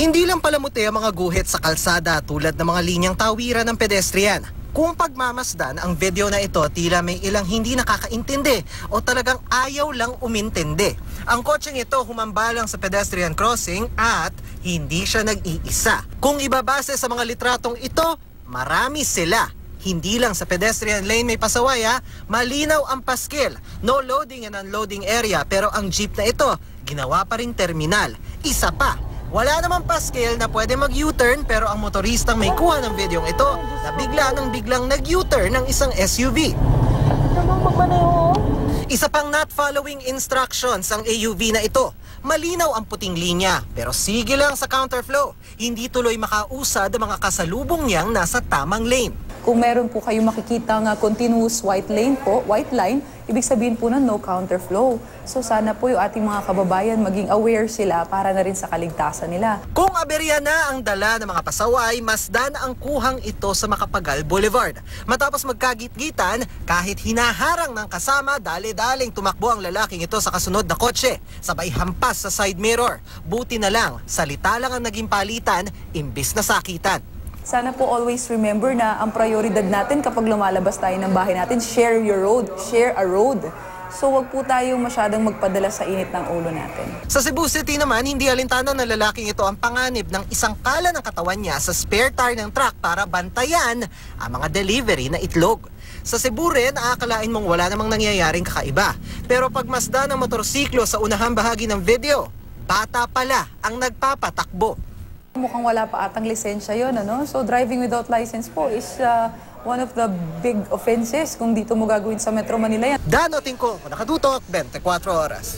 Hindi lang palamuti ang mga guhit sa kalsada tulad ng mga linyang tawiran ng pedestrian. Kung pagmamasdan ang video na ito, tila may ilang hindi nakakaintindi o talagang ayaw lang umintindi. Ang kotseng ito humambalang sa pedestrian crossing at hindi siya nag-iisa. Kung ibabase sa mga litratong ito, marami sila. Hindi lang sa pedestrian lane may pasaway malinaw ang paskil. No loading and unloading area pero ang jeep na ito, ginawa pa rin terminal. Isa pa, wala namang paskil na pwede mag-U-turn pero ang motoristang may kuha ng videong ito na biglang nag-U-turn ng isang SUV. Isa pang not following instructions ang AUV na ito. Malinaw ang puting linya pero sige lang sa counterflow. Hindi tuloy makausad ang mga kasalubong niyang nasa tamang lane. Kung meron po kayong makikita nga continuous white line po, white line, ibig sabihin po na no counterflow. So sana po yung ating mga kababayan maging aware sila para na rin sa kaligtasan nila. Kung aberya na ang dala ng mga pasaway, masdan ang kuhang ito sa Macapagal Boulevard. Matapos magkagit-gitan, kahit hinaharang ng kasama, dali-daling tumakbo ang lalaking ito sa kasunod na kotse. Sabay hampas sa side mirror. Buti na lang, salita lang ang naging palitan, imbis na sakitan. Sana po always remember na ang prioridad natin kapag lumalabas tayo ng bahay natin, share your road, share a road. So wag po tayong masyadong magpadala sa init ng ulo natin. Sa Cebu City naman, hindi alintana ng lalaking ito ang panganib ng isang kala ng katawan niya sa spare tire ng truck para bantayan ang mga delivery na itlog. Sa Cebu rin, aakalain mong wala namang nangyayaring kakaiba. Pero pagmasdan ng motorsiklo sa unahang bahagi ng video, bata pala ang nagpapatakbo. Mukhang wala pa atang lisensya yun, ano? So driving without license po is one of the big offenses kung dito mo gagawin sa Metro Manila yan. Dano Tingko, nakatutok, 24 oras.